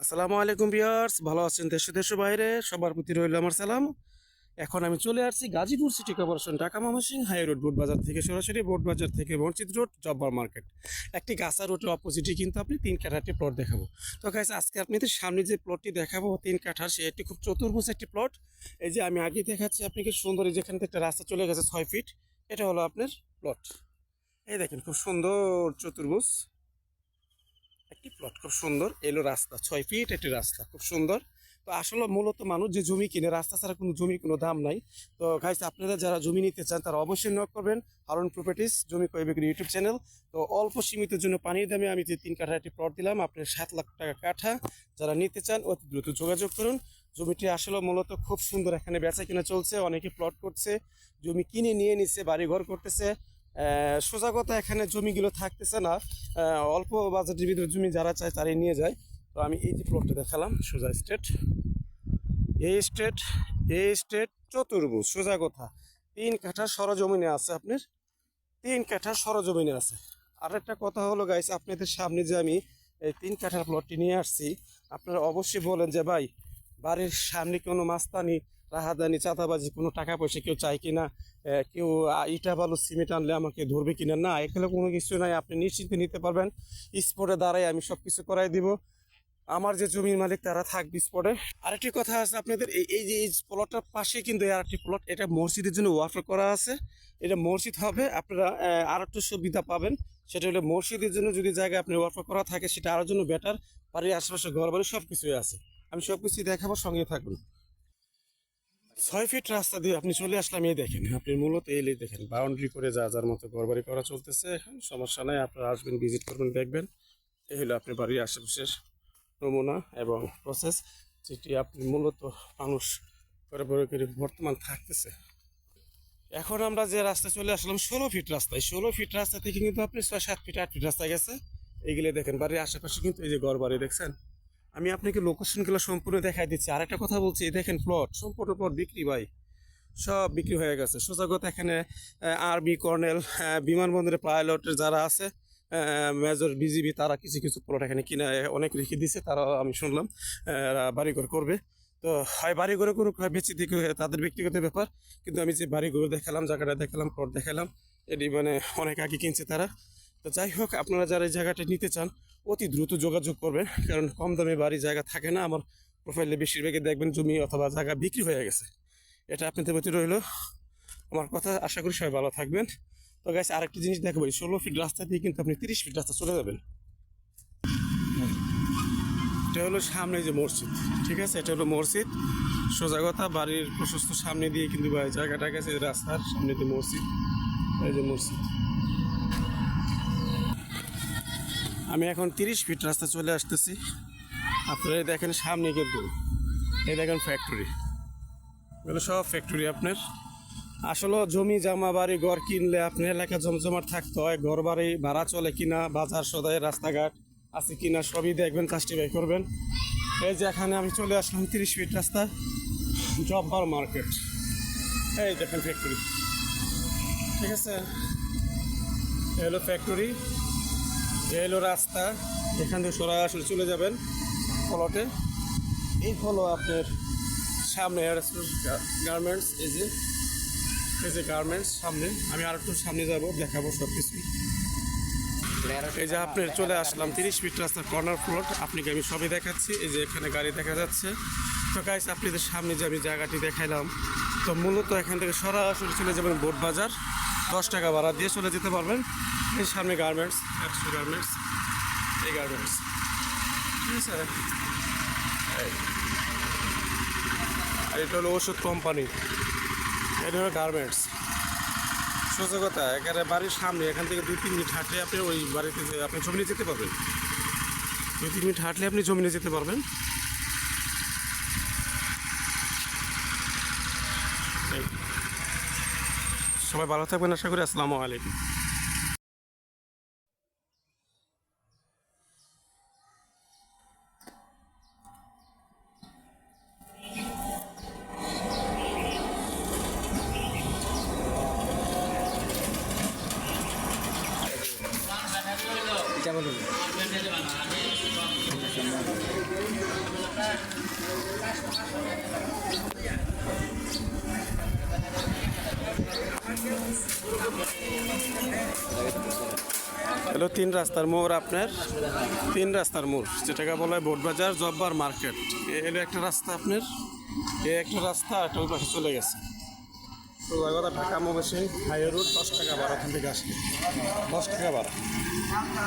আসসালামু আলাইকুম ভিউয়ার্স, ভালো আছেন দেশ দেশ বাইরে সবার প্রতি রইল আমার সালাম। এখন আমি চলে আসছি Gazipur city corporation Dhaka Mymensingh high road Board Bazar থেকে, সরাসরি বোট বাজার থেকে মসজিদ রোড জব্বার মার্কেট একটি গাছা রোডের অপোজিটে কিন্তু আপনি 3 কাঠার প্লট দেখাবো। তো গাইস, আজকে আপনাদের সামনে যে প্লটটি দেখাবো 3 কাঠার, সেটি খুব চতুর্ভুজ একটি প্লট। এই যে আমি আগে দেখাচ্ছি আপনাকে সুন্দর, যেখান থেকে একটা রাস্তা চলে গেছে 6 ফিট, এটা হলো আপনার প্লট। এই দেখেন খুব সুন্দর চতুর্ভুজ একটি প্লট, খুব সুন্দর এলো রাস্তা, 6 ফিট একটি রাস্তা, খুব সুন্দর। তো আসলে মূলত মানুষ যে জমি কিনে, রাস্তা ছাড়া কোনো জমির কোনো দাম নাই। তো গাইস, আপনারা যারা জমি নিতে চান তারা অবশ্যই নক করবেন হারুন প্রপার্টিজ জমি ক্রয় বিক্রি ইউটিউব চ্যানেল। তো অল্প সীমিতের জন্য পানির দামে আমি যে 3 কাঠা একটি প্লট দিলাম, আপনার 7 লাখ টাকা কাঠা। যারা নিতে চান অতি দ্রুত যোগাযোগ করুন। জমিটি আসলে মূলত খুব সুন্দর, এখানে বেচা কিনা চলছে, অনেকে প্লট করছে, জমি কিনে নিয়ে নিচ্ছে, বাড়ি ঘর করতেছে। সোজা কথা, এখানে জমিগুলো থাকতেছে না। অল্প বাজেটের ভিতরে জমি যারা চায় তারাই নিয়ে যায়। তো আমি এই যে প্লটটা দেখালাম, সোজা স্ট্রেট, এই স্টেট চতুর্ভুজ, সোজা কথা 3 কাঠা সরজমিনে আছে আপনার, 3 কাঠা সরজমিনে আছে। আর একটা কথা হলো গাইস, আপনাদের সামনে যে আমি এই 3 কাঠার প্লটটি নিয়ে আসছি, আপনারা অবশ্যই বলেন যে ভাই, বাড়ির সামনে কোনো মাস্তানি, রাহাদানি, চাঁদাবাজি, কোনো টাকা পয়সা কেউ চায় কিনা, কেউ ইটা বালু সিমেন্ট আনলে আমাকে ধরবে কিনা। না, এখানে কোনো কিছু নাই, আপনি নিশ্চিন্তে নিতে পারবেন। স্পটে দাঁড়াই আমি সব কিছু করাই দিব, আমার যে জমির মালিক তারা থাকবে স্পটে। আরেকটি কথা আছে আপনাদের, এই যে এই প্লটটার পাশে কিন্তু আর একটি প্লট, এটা মসজিদের জন্য ওয়াফার করা আছে। এটা মসজিদ হবে, আপনারা আর একটু সুবিধা পাবেন। সেটা হলো মসজিদের জন্য যদি জায়গা আপনি ওয়াফার করা থাকে, সেটা আরও জন্য বেটার। বাড়ির আশেপাশে ঘর বাড়ি সব কিছুই আছে, আমি সব কিছুই দেখাবো, সঙ্গে থাকুন। 6 ফিট রাস্তা দিয়ে আপনি চলে আসলাম। এই দেখেন, আপনি মূলত এলেই দেখেন বাউন্ডারি করে যা যার মতো ঘর বাড়ি করা চলতেছে। এখন সমস্যা নাই, আপনারা আসবেন, ভিজিট করবেন, দেখবেন। এই হলো আপনার বাড়ির আশেপাশের নমুনা এবং প্রসেস, যেটি আপনি মূলত মানুষ করে বর্তমান থাকতেছে। এখন আমরা যে রাস্তায় চলে আসলাম 16 ফিট রাস্তায়, 16 ফিট রাস্তা থেকে কিন্তু আপনি 6, 7 ফিট 8 ফিট রাস্তা গেছে। এইগুলো দেখেন বাড়ির আশেপাশে কিন্তু এই যে ঘর বাড়ি দেখছেন। আমি আপনাকে লোকেশনগুলো সম্পূর্ণ দেখাই দিচ্ছি। আর একটা কথা বলছি, দেখেন প্লট সম্পূর্ণ প্লট বিক্রি ভাই, সব বিক্রি হয়ে গেছে। সোজা কথা, এখানে আর্মি, কর্নেল, বিমানবন্দরে পাইলটের যারা আছে, মেজর, বিজিবি, তারা কিছু কিছু প্লট এখানে কিনে অনেক রেখে দিছে। তারা আমি শুনলাম বাড়িঘর করবে। তো হয় বাড়িঘরে করুক, হয় বেঁচে দিকে, তাদের ব্যক্তিগত ব্যাপার। কিন্তু আমি যে বাড়িঘর দেখালাম, জায়গাটা দেখালাম, প্লট দেখালাম, এটি মানে অনেক আগে কিনছে তারা। তো যাই হোক, আপনারা যারা এই জায়গাটা নিতে চান অতি দ্রুত যোগাযোগ করবেন, কারণ কম দামে বাড়ি জায়গা থাকে না। আমার প্রোফাইলে বেশিরভাগই দেখবেন জমি অথবা জায়গা বিক্রি হয়ে গেছে। এটা আপনাদের প্রতি রইল আমার কথা, আশা করি সবাই ভালো থাকবেন। তো গাইস, আরেকটি জিনিস দেখাবো, 16 ফিট রাস্তা দিয়ে কিন্তু আপনি 30 ফিট রাস্তা চলে যাবেন। এটা হলো সামনে যে মসজিদ, ঠিক আছে, এটা হলো মসজিদ। সোজা কথা, বাড়ির প্রশস্ত সামনে দিয়ে কিন্তু জায়গাটা গেছে, রাস্তার সামনে দিয়ে মসজিদ, এই যে মসজিদ। আমি এখন 30 ফিট রাস্তা চলে আসতেছি। আপনারা দেখেন সামনে কিন্তু এই দেখেন ফ্যাক্টরি, এগুলো সব ফ্যাক্টরি আপনার। আসলে জমি জামা বাড়ি ঘর কিনলে আপনার এলাকা জমজমাট থাকতে হয়, ঘর বাড়ি ভাড়া চলে কিনা, বাজার সদাই রাস্তাঘাট আছে কিনা সবই দেখবেন, জাস্টিফাই করবেন। এই যে এখানে আমি চলে আসলাম 30 ফিট রাস্তা, জব্বার মার্কেট। এই দেখেন ফ্যাক্টরি, ঠিক আছে, এলো ফ্যাক্টরি, এলো রাস্তা। এখান থেকে সরাসরি চলে যাবেন প্লটে। এই হলো আপনার সামনে গার্মেন্টস, এই যে গার্মেন্টস সামনে। আমি আর একটু সামনে যাব, দেখাবো সব কিছু। এই যে আপনার চলে আসলাম 30 ফিট রাস্তার কর্নার প্লট, আপনাকে আমি সবই দেখাচ্ছি। এই যে এখানে গাড়ি দেখা যাচ্ছে। তো গাইস, আপনাদের সামনে যে আমি জায়গাটি দেখাইলাম, তো মূলত এখান থেকে সরাসরি চলে যাবেন বোট বাজার, 10 টাকা ভাড়া দিয়ে চলে যেতে পারবেন। এই সামনে গার্মেন্টস, 100 গার্মেন্টস, এই গার্মেন্টস, ঠিক আছে। আর এটা হলো ওষুধ কোম্পানি, এটা হলো গার্মেন্টস। সোজা কথা, এখানে বাড়ির সামনে, এখান থেকে 2-3 মিনিট হাঁটলে আপনি ওই বাড়িতে আপনি জমি নিয়ে যেতে পারবেন। 2-3 মিনিট হাঁটলে আপনি জমি নিয়ে যেতে পারবেন। সবাই ভালো থাকবেন আশা করি। আসসালামু আলাইকুম। এটা বলুন। হলো 3 রাস্তার মোড় আপনার, 3 রাস্তার মোড় যেটাকে বলা হয় বোটবাজার জব্বার মার্কেট। এলো একটা রাস্তা আপনার, এই একটা রাস্তা একটা ওই পাশে চলে গেছে। তো ঢাকা ময়মনসিংহ হাইওয়ে রুট 10 টাকা ভাড়া, ওখান থেকে আসলে 10 টাকা ভাড়া।